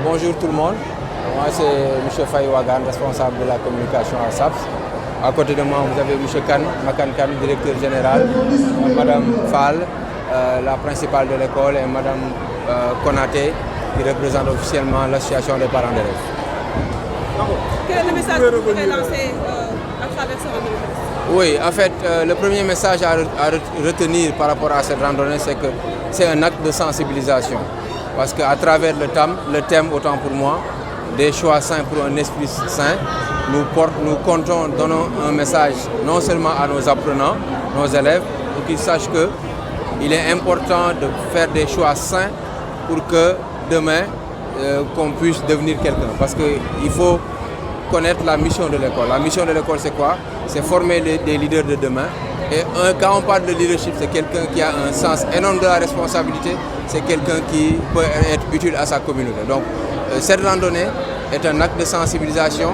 Bonjour tout le monde, moi c'est M. Faye Wagan, responsable de la communication à SAPS. À côté de moi vous avez M. Makan Kan, directeur général, Mme Fall, la principale de l'école, et Mme Konaté, qui représente officiellement l'association des parents d'élèves. Quel est le message que vous voudrez lancer à travers ce randonnée? Oui, en fait, le premier message à retenir par rapport à cette randonnée, c'est que c'est un acte de sensibilisation. Parce qu'à travers le thème, autant pour moi, des choix sains pour un esprit sain, nous comptons donner un message non seulement à nos apprenants, nos élèves, pour qu'ils sachent qu'il est important de faire des choix sains pour que demain, qu'on puisse devenir quelqu'un. Parce qu'il faut connaître la mission de l'école. La mission de l'école, c'est quoi? C'est former des leaders de demain. Et quand on parle de leadership, c'est quelqu'un qui a un sens énorme de la responsabilité, c'est quelqu'un qui peut être utile à sa communauté. Donc cette randonnée est un acte de sensibilisation,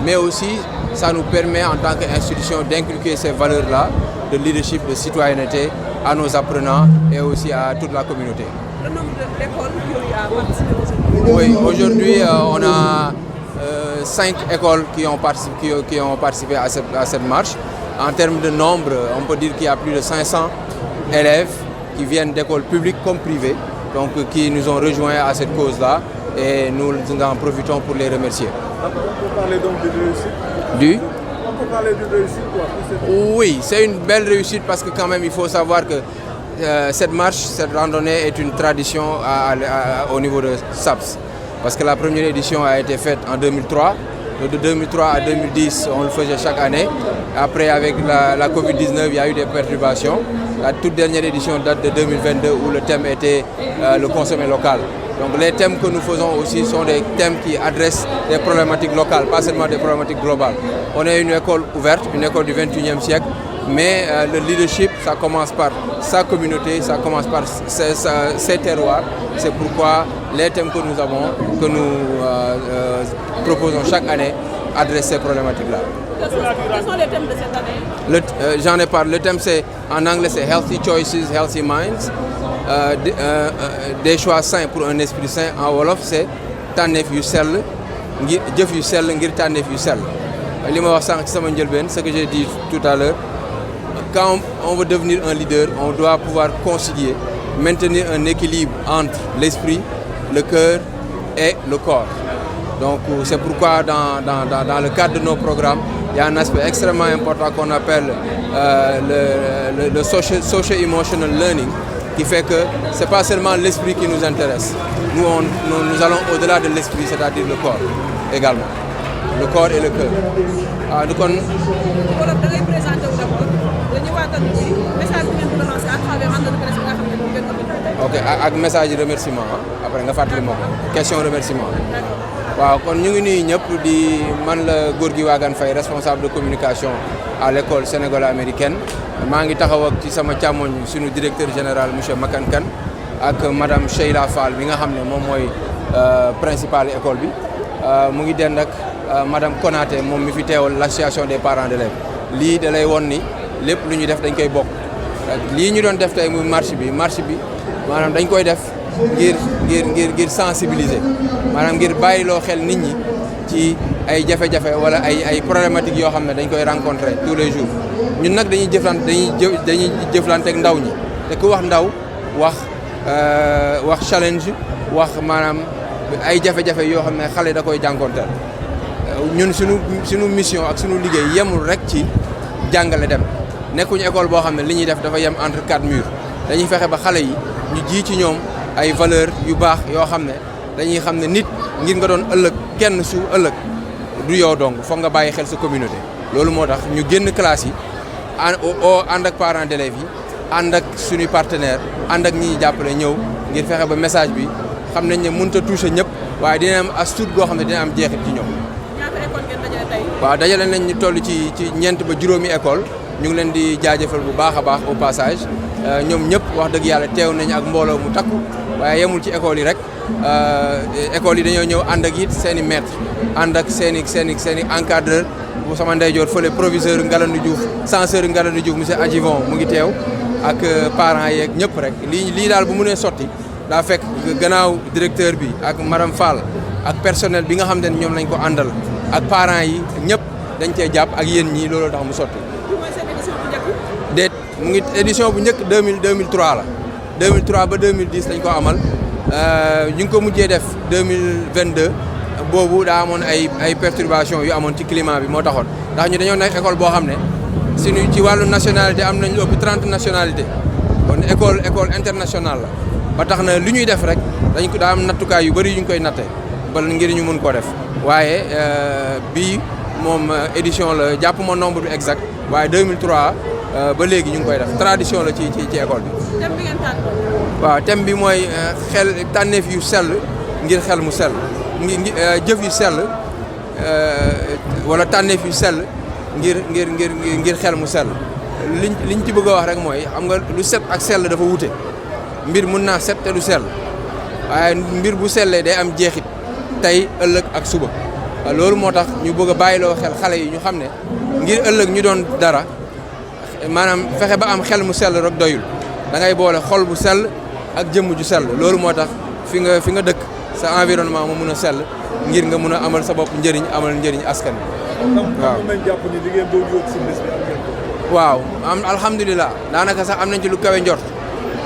mais aussi ça nous permet en tant qu'institution d'inculquer ces valeurs-là, de leadership, de citoyenneté, à nos apprenants et aussi à toute la communauté. Le nombre d'écoles qui ont participé aujourd'hui? Oui, aujourd'hui on a 5 écoles qui ont participé à cette marche. En termes de nombre, on peut dire qu'il y a plus de 500 élèves qui viennent d'écoles publiques comme privées, donc qui nous ont rejoints à cette cause-là et nous en profitons pour les remercier. On peut parler donc de réussite? On peut parler de réussite quoi? Oui, c'est une belle réussite parce que quand même il faut savoir que cette marche, cette randonnée est une tradition au niveau de SAPS. Parce que la première édition a été faite en 2003. De 2003 à 2010, on le faisait chaque année. Après, avec la Covid-19, il y a eu des perturbations. La toute dernière édition date de 2022 où le thème était le consommer local. Donc les thèmes que nous faisons aussi sont des thèmes qui adressent des problématiques locales, pas seulement des problématiques globales. On est une école ouverte, une école du XXIe siècle, mais le leadership, ça commence par sa communauté, ça commence par ses terroirs. C'est pourquoi les thèmes que nous avons, que nous proposons chaque année, adressent ces problématiques-là. Quels sont les thèmes de cette année? J'en ai parlé. Le thème, en anglais, c'est Healthy Choices, Healthy Minds. Des choix sains pour un esprit sain. En Wolof, c'est Tanef yu sell, jëf yu sell ngir Tanef yu sell. Ce que j'ai dit tout à l'heure, quand on veut devenir un leader, on doit pouvoir concilier, maintenir un équilibre entre l'esprit, le cœur et le corps. Donc c'est pourquoi dans le cadre de nos programmes, il y a un aspect extrêmement important qu'on appelle le social emotional learning, qui fait que ce n'est pas seulement l'esprit qui nous intéresse. Nous allons au-delà de l'esprit, c'est-à-dire le corps également. Le corps et le cœur. Ok, avec message de remerciement. Après, on va faire question de remerciement. Waaw kon ñu ngi nuyu ñëpp di man la Gorgui Wagan Faye responsable de communication à l'école sénégalo-américaine maa ngi taxaw ak ci sama càmmoñ suñu directeur général monsieur Makan Kane ak madame Sheila Fall bi nga xam ne moom mooy principale école bi mu ngi dend ak madame Konaté moom mi fi teewal l'association des parents d'élèves lii da lay won ni lépp lu ñuy def dañ koy bokk lii ñu doon def tey muy marche bi maanaam dañ koy def ngir sensibiliser maanaam ngir bàyyiloo xel nit ñi ci ay jafe-jafe wala ay problématiques yoo xam ne dañ koy rencontrer tous les jours ñun nag dañuy jëflante ak ndaw ñi te ku wax ndaw wax challenge wax maanaam ay jafe-jafe yoo xam ne xale da koy jànkonteel ñun suñu mission ak suñu liggéey yemul rek ci jàngale dem nekkuñu école boo xam ne li ñuy def dafa yem entre quatre murs dañuy fexe ba xale yi ñu ji ci ñoom ay valeurs yu baax yoo xam ne dañuy xam ne nit ngir nga doon ëllëg kenn su ëllëg du yow dong foog nga bàyyi xel sa communauté loolu moo tax ñu génn classe yi ànd ak parents d'élèves yi ànd ak suñuy partenaire ànd ak ñi ñuy jàppale ñëw ngir fexe ba message bi xam nañ ne mënut a toucher ñëpp waaye dina am as tuut goo xam ne dina am jeexit ci ñoom. ñaata école ngeen dajale tey. waaw dajale nañ ñu toll ci ñeent ba juróomi école ñu ngi leen di jaajëfal bu baax a baax au passage ñoom ñëpp wax dëgg yàlla teew nañ ak mbooloo mu takku waaye yemul ci école yi rek école yi dañoo ñëw ànd ak it seen i maître ànd ak seen i encadreur bu sama ndeyjoor fële proviseur Ngalandou Diouf censeur Ngalandou Diouf monsieur Adjivon mu ngi teew ak parents yeeg ñëpp rek lii daal bu mënee sotti daa fekk gannaaw directeur bi ak madame Fall ak personnel bi nga xam ne ñoom lañ ko àndal ak parents yi ñëpp dañ cee jàpp ak yéen ñii loolu tax mu sotti. déet mu ngi édition bu njëkk 2003 la 2003 ba 2010 lañ ko amal ñu ngi ko mujjee def 2022 boobu daa amoon ay perturbations yu amoon ci climat bi moo taxoon ndax ñu dañoo nekk école boo xam ne suñu ci wàllu nationalité am nañ lu ëpp 30 nationalité kon école internationale la ba tax na lu ñuy def rek dañ ko daa am nattukaay yu bëri yu ñu koy natte ba ngir ñu mun koo def waaye bii moom édition la jàpp ma nombre bi exact waaye 2003 ba léegi ñu ngi koy def tradition la ci école bi. thème bi ngeen tànn. waaw thème bi mooy tànneef yu sell ngir xel mu sell jëf yu sell wala tànneef yu sell ngir xel mu sell liñ ci bëgg a wax rek mooy xam nga lu set ak sell dafa wute mbir mun naa set te du sell waaye mbir bu sellee day am jeexit tey ëllëg ak suba loolu moo tax ñu bëgg a bàyyiloo xel xale yi ñu xam ne ngir ëllëg ñu doon dara maanaam fexe ba am xel mu sell rek doyul da ngay boole xol bu sell ak jëmm ju sell loolu moo tax fi nga dëkk sa environnement mu mun a sell ngir nga mun a amal sa bopp njëriñ amal njëriñ askan wi. waaw nañ jàpp ni li ngeen doon yóbbu si bés bi am ngeen ko. waaw alhamdulilah daanaka sax am nañ ci lu kawe njort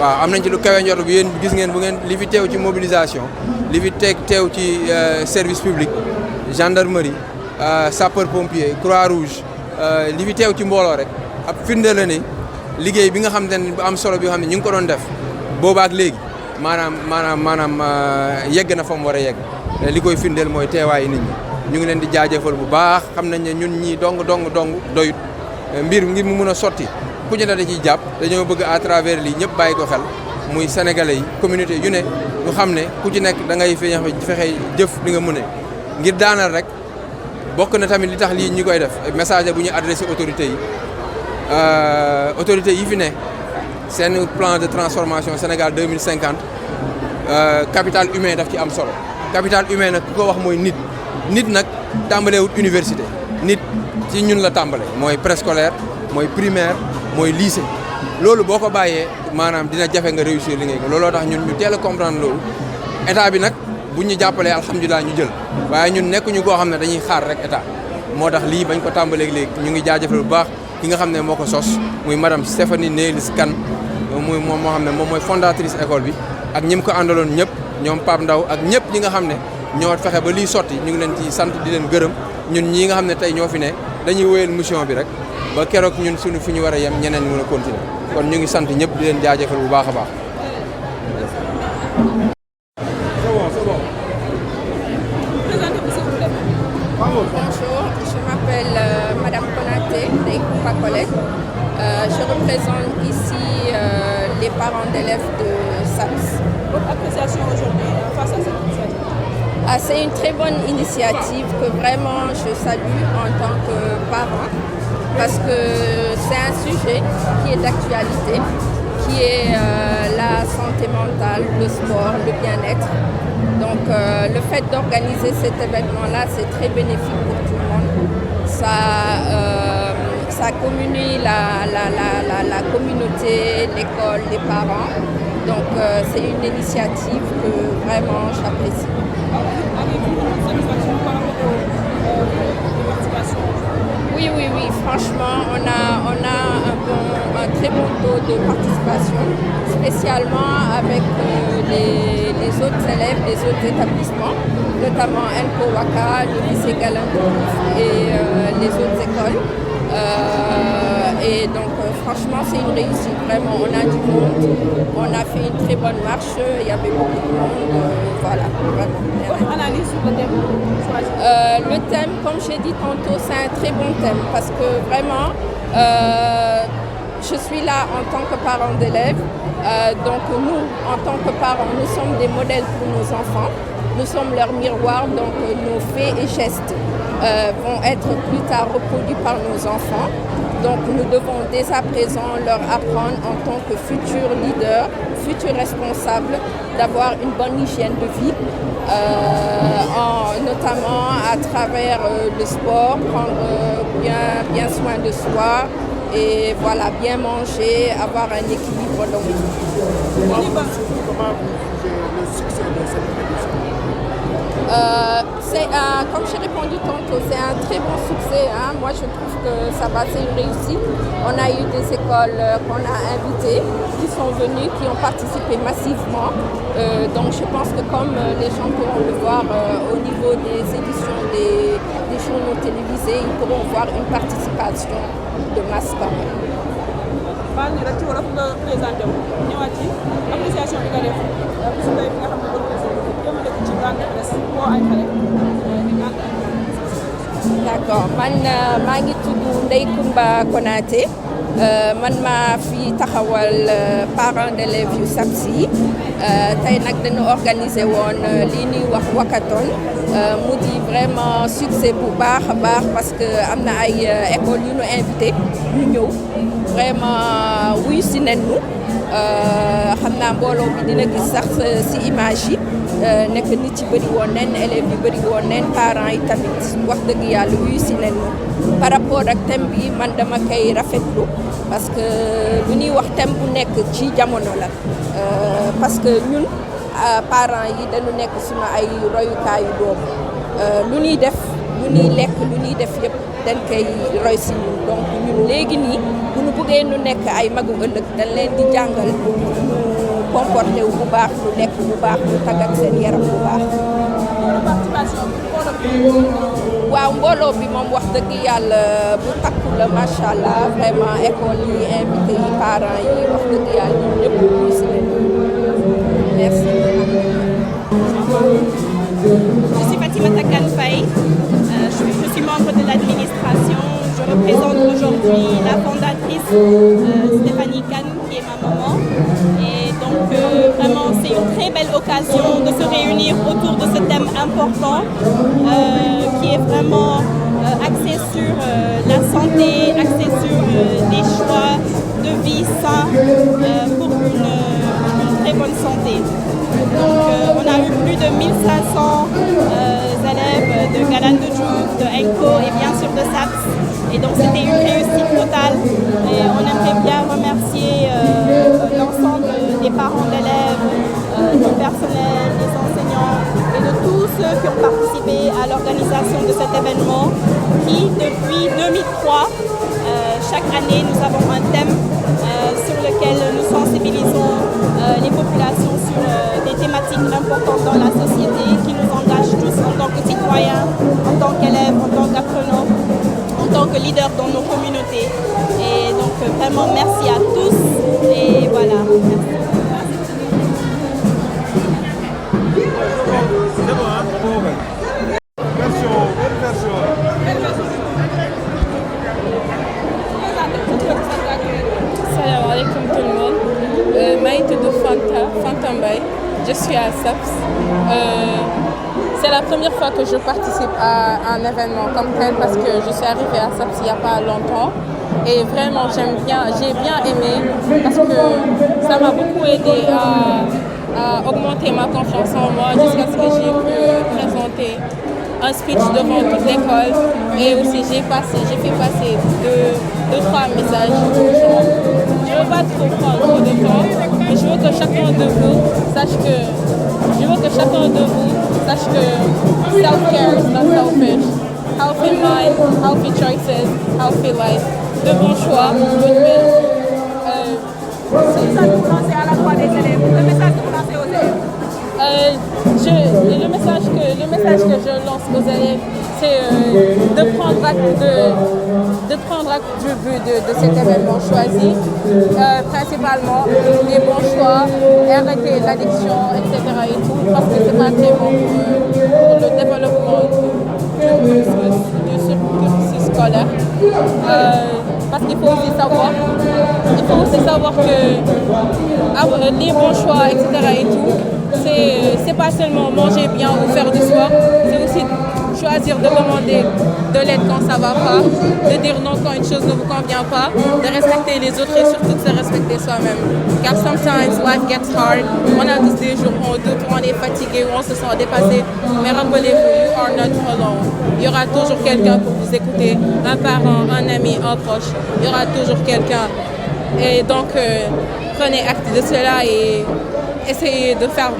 waaw am nañ ci lu kawe njort bu yéen gis ngeen bu ngeen li fi teew ci mobilisation li fi teew ci service public gendarmerie sapeur pompier croix rouge li fi teew ci mbooloo rek ab firnde la ne liggéey bi nga xam ne bu am solo bi nga xam ne ñu ngi ko doon def boobaak léegi maanaam yegg na fa mu war a yegg li koy firndeel mooy teewaayu nit ñi ñu ngi leen di jaajëfal bu baax xam nañ ne ñun ñii dong doyut mbir ngir mu mun a sotti ku ñu ne da ciy jàpp dañoo bëgg à travers lii ñëpp bàyyi ko xel muy sénégalais yi communauté yu ne ñu xam ne ku ci nekk da ngay fexe jëf li nga mën a ngir daanal rek bokk na tamit li tax lii ñu koy def message bu ñu adressé autorités yi fi ne seen plan de transformation Sénégal 2050 capital humain daf ci am solo capital humain nag ku ko wax mooy nit nag tàmbalewut université nit ci ñun la tàmbale mooy préscolaire mooy primaire mooy lycée loolu boo ko bàyyee maanaam dina jafe nga réussir li ngay ko looloo tax ñun ñu teel a comprendre loolu état bi nag bu ñu jàppalee alhamdulilah ñu jël waaye ñun nekkuñu koo xam ne dañuy xaar rek état moo tax lii bañ ko tàmbalee léegi ñu ngi jaajëfal bu baax ki nga xam ne moo ko sos muy madame Stéphanie Nélis Kane muy moom moo xam ne moom mooy fondatrice école bi ak ñi mu ko àndaloon ñëpp ñoom Pape Ndaw ak ñëpp ñi nga xam ne ñoo fexe ba lii sotti ñu ngi leen ci sant di leen gërëm ñun ñii nga xam ne tey ñoo fi ne dañuy wéyal mission bi rek ba keroog ñun suñu fi ñu war a yem ñeneen mën a continuer kon ñu ngi sant ñëpp di leen jaajëfal bu baax a baax. Bonjour, je m'appelle Madame Konaté Deikoupa Colette. Je représente ici les parents d'élèves de SAPS. Votre appréciation aujourd'hui face à cette initiative? C'est une très bonne initiative que vraiment je salue en tant que parent parce que c'est un sujet qui est d'actualité, qui est la santé mentale, le sport, le bien-être. Donc le fait d'organiser cet événement-là, c'est très bénéfique pour tout le monde. Ça ça communie la communauté, l'école, les parents. Donc c'est une initiative que vraiment j'apprécie. Avez-vous une satisfaction par rapport aux participations? Oui, franchement, on a un très bon taux de participation, spécialement avec les autres élèves des autres établissements, notamment Enco Waka, le lycée Galandou et les autres écoles. Et donc franchement c'est une réussite, vraiment on a du monde, on a fait une très bonne marche, il y avait beaucoup de monde, voilà, vraiment. Votre analyse sur le thème choisi? Le thème, comme j'ai dit tantôt, c'est un très bon thème parce que vraiment je suis là en tant que parent d'élèves, donc nous en tant que parents nous sommes des modèles pour nos enfants. Nous sommes leur miroir, donc nos faits et gestes vont être plus tard reproduits par nos enfants. Donc nous devons dès à présent leur apprendre en tant que futurs leaders, futurs responsables, d'avoir une bonne hygiène de vie, notamment à travers le sport, prendre bien soin de soi et voilà, bien manger, avoir un équilibre dans le vie. Comment vous jugez le succès de cette émission? Comme j'ai répondu tantôt, c'est un très bon succès. Hein. Moi, je trouve que ça va, c'est une réussite. On a eu des écoles qu'on a invitées, qui sont venues, qui ont participé massivement. Donc, je pense que comme les gens pourront le voir au niveau des éditions des journaux télévisés, ils pourront voir une participation de masse quand même. baal ñu rek ci wolof nga présenté wu ñëwaat ci appréciation bi nga def bisu tey bi nga xam ne doon jëmale ko ci grande presse boo ay xale di grande d'accord man maa ngi tudd Ndeye Coumba Konaté man maa fi taxawal parents d'élèves yu SAPSI tey nag dañu organiser woon lii ñuy wax Wakaton mu di vraiment succès bu baax a baax parce que am na ay écoles yu ñu invité ñu ñëw vraiment wuyu si nen ñu xam naa mbooloo bi dina gis sax si image yi nekk nit ci bëri woon nen élèves yi bëri woon nen parents yi tamit wax dëgg yàlla wuyu si nen ñu par rapport ak thème bi man dama koy rafetlu parce que lu ñuy wax thème bu nekk ci jamono la parce que ñun parents yi dañu nekk suma ay royukaayu doom lu ñuy def lu ñuy lekk lu ñuy def yëpp dañ koy roy si ñun donc ñun léegi nii bu ñu bëggee nu nekk ay magu ëllëg dañ leen di jàngal ñu comporté wu bu baax ñu lekk bu baax ñu tàggat seen yaram bu baax. waaw mbooloo bi moom wax dëgg yàlla bu takku la macha allah vraiment école yi invité yi parents yi wax dëgg yàlla ñun ñëpp ñu si leen. merci. Je suis Fatimata Kane Faye, je suis membre de l'administration. Je représente aujourd'hui la fondatrice Stéphanie Kane, qui est ma maman. Et donc vraiment c'est une très belle occasion de se réunir autour de ce thème important qui est vraiment axé sur la santé, axé sur des choix de vie sains pour une très bonne santé. Donc on a eu plus de 1500 élèves de Galandou, de Enco et bien sûr de SAPS. Et donc c'était une réussite totale et on aimerait bien remercier l'ensemble des parents d'élèves, du personnel, des enseignants et de tous ceux qui ont participé à l'organisation de cet événement qui depuis 2003, chaque année nous avons un thème sur lequel nous sensibilisons les populations sur des thématiques importantes dans la société qui nous engagent tous en tant que citoyens, en tant qu'élèves, en tant qu'apprenants, en tant que leaders dans nos communautés. Et donc vraiment merci à tous et voilà. Salam alaikum tout le monde. maa ngi tudd Fanta Mbaye. Je suis à SAPS. C'est la première fois que je participe à un événement comme tel parce que je suis arrivée à SAPS il n'y a pas longtemps. Et vraiment j'ai bien aimé parce que ça m'a beaucoup aidé à augmenter ma confiance en moi jusqu'à ce que j'ai pu présenter un speech devant toute l'école. Et aussi, j'ai fait passer deux, trois messages. Je ne veux pas trop prendre trop de temps, mais je veux que chacun de vous sache que self-care is not selfish. Healthy mind, healthy choices, healthy life. De bons choix, bonne vie. C'est ça que vous lancez à la fois des élèves. Le message que vous lancez aux élèves. Le message que je lance aux élèves, c'est de prendre acte du but de cet événement choisi, principalement les bons choix, arrêter l'addiction, etc. et tout, parce que c'est pas très bon pour le développement du cursus scolaire. Parce qu'il faut aussi savoir que les bons choix, etc. et tout, c'est pas seulement manger bien ou faire du sport, c'est aussi choisir de demander de l'aide quand ça va pas, de dire non quand une chose ne vous convient pas, de respecter les autres et surtout de se respecter soi-même. Car sometimes life gets hard, on a tous des jours où on doute, où on est fatigué, où on se sent dépassé, mais rappelez-vous, you are not alone. Il y aura toujours quelqu'un pour vous écouter, un parent, un ami, un proche, il y aura toujours quelqu'un. Et donc, prenez acte de cela et essayez de faire...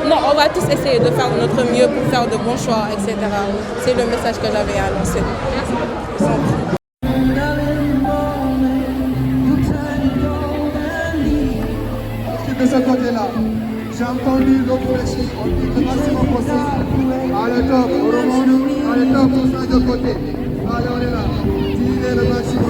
Non, on va tous essayer de faire notre mieux pour faire de bons choix, etc. C'est le message que j'avais à lancer. Merci. De ce côté-là, j'ai entendu l'autre récit, on dit le maximum possible. Allez top, on remonte, allez top, on change de côté. Allez, on est là. Tirez le maximum.